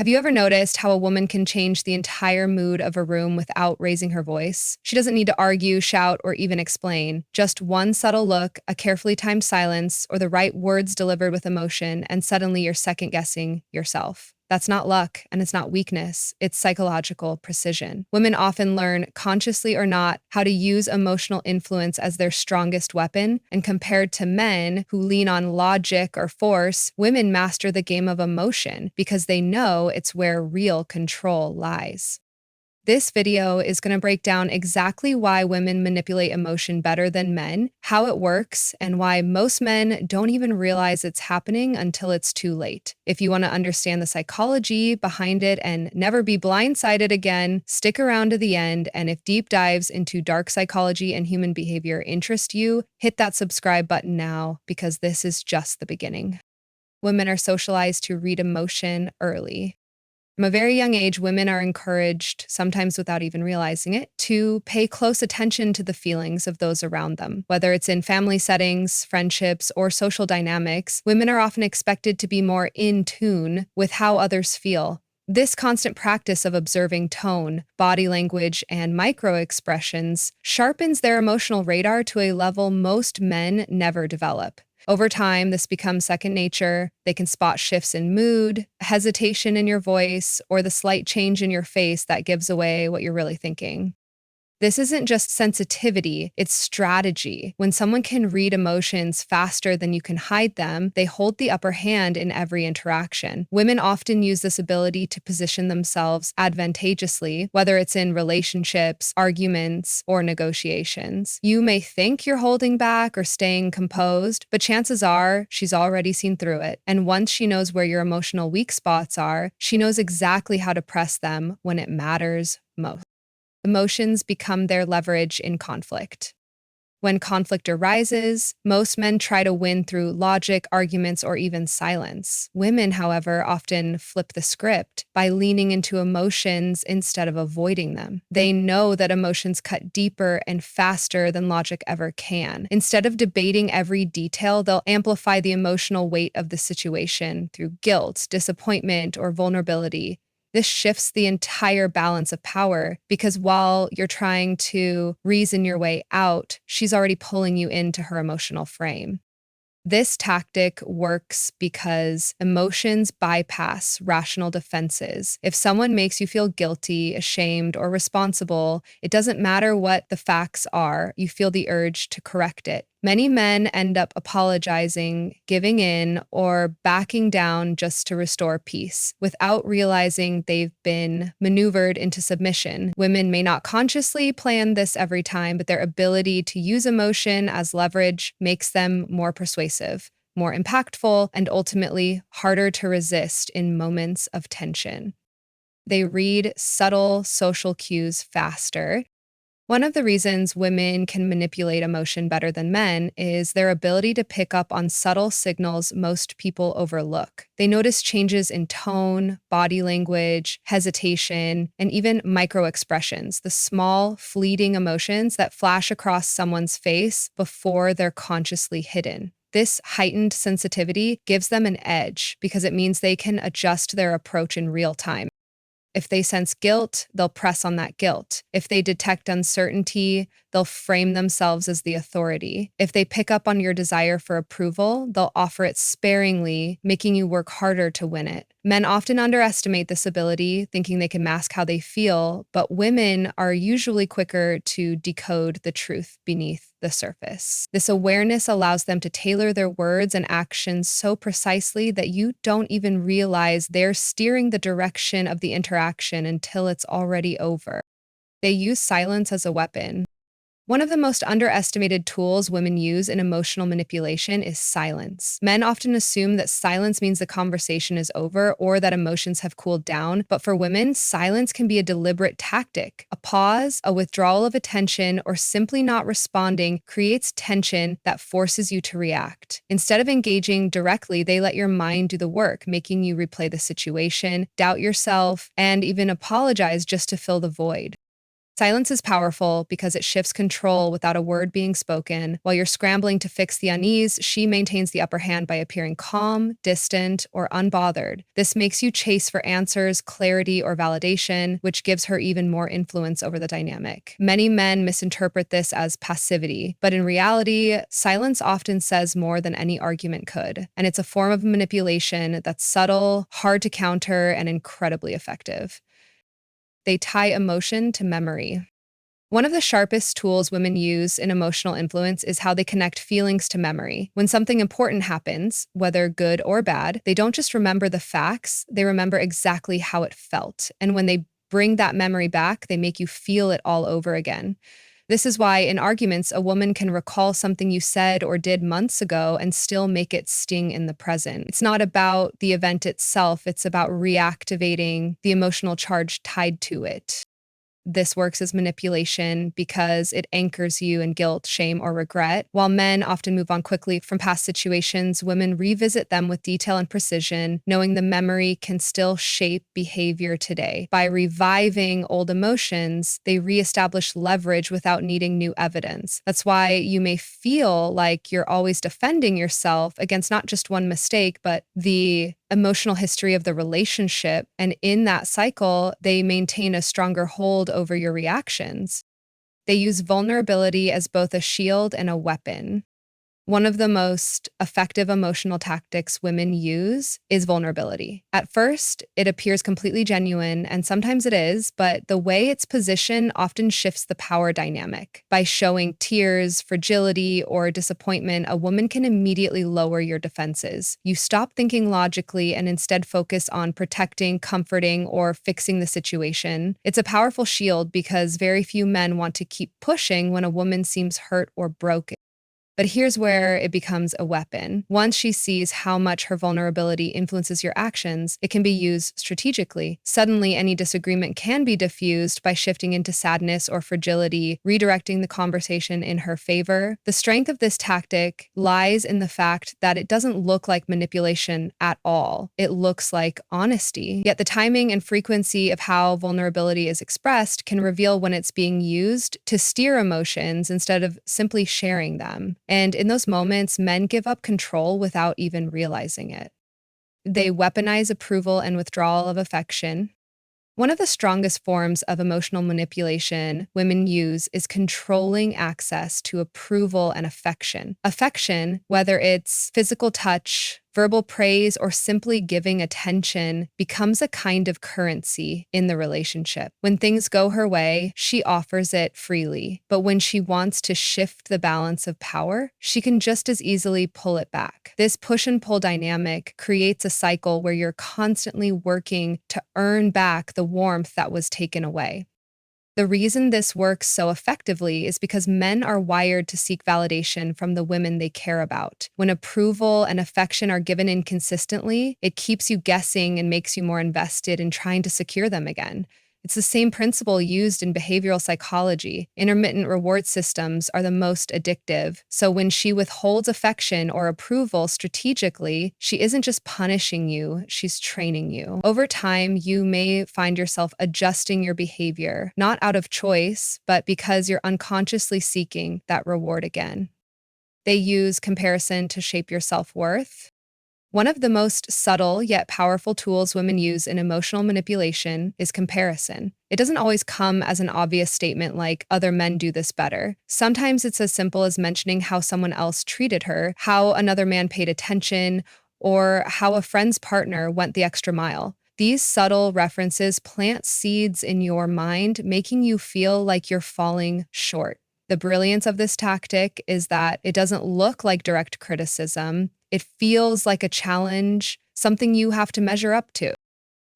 Have you ever noticed how a woman can change the entire mood of a room without raising her voice? She doesn't need to argue, shout, or even explain. Just one subtle look, a carefully timed silence, or the right words delivered with emotion, and suddenly you're second guessing yourself. That's not luck, and it's not weakness. It's psychological precision. Women often learn, consciously or not, how to use emotional influence as their strongest weapon, and compared to men who lean on logic or force, women master the game of emotion because they know it's where real control lies. This video is going to break down exactly why women manipulate emotion better than men, how it works, and why most men don't even realize it's happening until it's too late. If you want to understand the psychology behind it and never be blindsided again, stick around to the end, and if deep dives into dark psychology and human behavior interest you, hit that subscribe button now because this is just the beginning. Women are socialized to read emotion early. From a very young age, women are encouraged, sometimes without even realizing it, to pay close attention to the feelings of those around them. Whether it's in family settings, friendships, or social dynamics, women are often expected to be more in tune with how others feel. This constant practice of observing tone, body language, and micro-expressions sharpens their emotional radar to a level most men never develop. Over time, this becomes second nature. They can spot shifts in mood, hesitation in your voice, or the slight change in your face that gives away what you're really thinking. This isn't just sensitivity, it's strategy. When someone can read emotions faster than you can hide them, they hold the upper hand in every interaction. Women often use this ability to position themselves advantageously, whether it's in relationships, arguments, or negotiations. You may think you're holding back or staying composed, but chances are she's already seen through it. And once she knows where your emotional weak spots are, she knows exactly how to press them when it matters most. Emotions become their leverage in conflict. When conflict arises, most men try to win through logic, arguments, or even silence. Women, however, often flip the script by leaning into emotions instead of avoiding them. They know that emotions cut deeper and faster than logic ever can. Instead of debating every detail, they'll amplify the emotional weight of the situation through guilt, disappointment, or vulnerability. This shifts the entire balance of power because while you're trying to reason your way out, she's already pulling you into her emotional frame. This tactic works because emotions bypass rational defenses. If someone makes you feel guilty, ashamed, or responsible, it doesn't matter what the facts are, you feel the urge to correct it. Many men end up apologizing, giving in, or backing down just to restore peace, without realizing they've been maneuvered into submission. Women may not consciously plan this every time, but their ability to use emotion as leverage makes them more persuasive, more impactful, and ultimately harder to resist in moments of tension. They read subtle social cues faster. One of the reasons women can manipulate emotion better than men is their ability to pick up on subtle signals most people overlook. They notice changes in tone, body language, hesitation, and even micro-expressions, the small, fleeting emotions that flash across someone's face before they're consciously hidden. This heightened sensitivity gives them an edge because it means they can adjust their approach in real time. If they sense guilt, they'll press on that guilt. If they detect uncertainty, they'll frame themselves as the authority. If they pick up on your desire for approval, they'll offer it sparingly, making you work harder to win it. Men often underestimate this ability, thinking they can mask how they feel, but women are usually quicker to decode the truth beneath the surface. This awareness allows them to tailor their words and actions so precisely that you don't even realize they're steering the direction of the interaction until it's already over. They use silence as a weapon. One of the most underestimated tools women use in emotional manipulation is silence. Men often assume that silence means the conversation is over or that emotions have cooled down, but for women, silence can be a deliberate tactic. A pause, a withdrawal of attention, or simply not responding creates tension that forces you to react. Instead of engaging directly, they let your mind do the work, making you replay the situation, doubt yourself, and even apologize just to fill the void. Silence is powerful because it shifts control without a word being spoken. While you're scrambling to fix the unease, she maintains the upper hand by appearing calm, distant, or unbothered. This makes you chase for answers, clarity, or validation, which gives her even more influence over the dynamic. Many men misinterpret this as passivity, but in reality, silence often says more than any argument could. And it's a form of manipulation that's subtle, hard to counter, and incredibly effective. They tie emotion to memory. One of the sharpest tools women use in emotional influence is how they connect feelings to memory. When something important happens, whether good or bad, they don't just remember the facts, they remember exactly how it felt. And when they bring that memory back, they make you feel it all over again. This is why in arguments, a woman can recall something you said or did months ago and still make it sting in the present. It's not about the event itself, it's about reactivating the emotional charge tied to it. This works as manipulation because it anchors you in guilt, shame, or regret. While men often move on quickly from past situations, women revisit them with detail and precision, knowing the memory can still shape behavior today. By reviving old emotions, they reestablish leverage without needing new evidence. That's why you may feel like you're always defending yourself against not just one mistake, but the emotional history of the relationship. And in that cycle, they maintain a stronger hold over your reactions. They use vulnerability as both a shield and a weapon. One of the most effective emotional tactics women use is vulnerability. At first, it appears completely genuine, and sometimes it is, but the way it's positioned often shifts the power dynamic. By showing tears, fragility, or disappointment, a woman can immediately lower your defenses. You stop thinking logically and instead focus on protecting, comforting, or fixing the situation. It's a powerful shield because very few men want to keep pushing when a woman seems hurt or broken. But here's where it becomes a weapon. Once she sees how much her vulnerability influences your actions, it can be used strategically. Suddenly, any disagreement can be diffused by shifting into sadness or fragility, redirecting the conversation in her favor. The strength of this tactic lies in the fact that it doesn't look like manipulation at all. It looks like honesty. Yet the timing and frequency of how vulnerability is expressed can reveal when it's being used to steer emotions instead of simply sharing them. And in those moments, men give up control without even realizing it. They weaponize approval and withdrawal of affection. One of the strongest forms of emotional manipulation women use is controlling access to approval and affection. Affection, whether it's physical touch, verbal praise, or simply giving attention, becomes a kind of currency in the relationship. When things go her way, she offers it freely. But when she wants to shift the balance of power, she can just as easily pull it back. This push and pull dynamic creates a cycle where you're constantly working to earn back the warmth that was taken away. The reason this works so effectively is because men are wired to seek validation from the women they care about. When approval and affection are given inconsistently, it keeps you guessing and makes you more invested in trying to secure them again. It's the same principle used in behavioral psychology. Intermittent reward systems are the most addictive. So when she withholds affection or approval strategically, she isn't just punishing you, she's training you. Over time, you may find yourself adjusting your behavior, not out of choice, but because you're unconsciously seeking that reward again. They use comparison to shape your self-worth. One of the most subtle yet powerful tools women use in emotional manipulation is comparison. It doesn't always come as an obvious statement like, other men do this better. Sometimes it's as simple as mentioning how someone else treated her, how another man paid attention, or how a friend's partner went the extra mile. These subtle references plant seeds in your mind, making you feel like you're falling short. The brilliance of this tactic is that it doesn't look like direct criticism. It feels like a challenge, something you have to measure up to.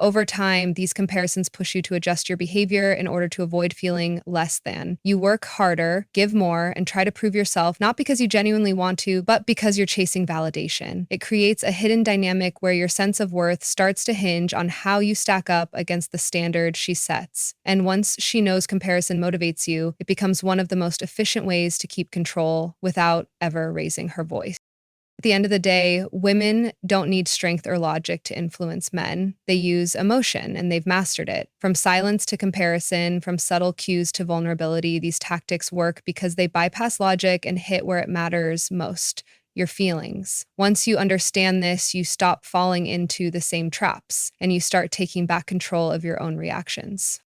Over time, these comparisons push you to adjust your behavior in order to avoid feeling less than. You work harder, give more, and try to prove yourself, not because you genuinely want to, but because you're chasing validation. It creates a hidden dynamic where your sense of worth starts to hinge on how you stack up against the standard she sets. And once she knows comparison motivates you, it becomes one of the most efficient ways to keep control without ever raising her voice. At the end of the day, women don't need strength or logic to influence men. They use emotion and they've mastered it. From silence to comparison, from subtle cues to vulnerability, these tactics work because they bypass logic and hit where it matters most: your feelings. Once you understand this, you stop falling into the same traps and you start taking back control of your own reactions.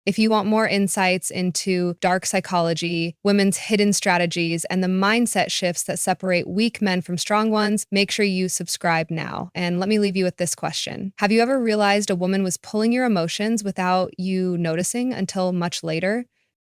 If you want more insights into dark psychology, women's hidden strategies, and the mindset shifts that separate weak men from strong ones, make sure you subscribe now. And let me leave you with this question. Have you ever realized a woman was pulling your emotions without you noticing until much later?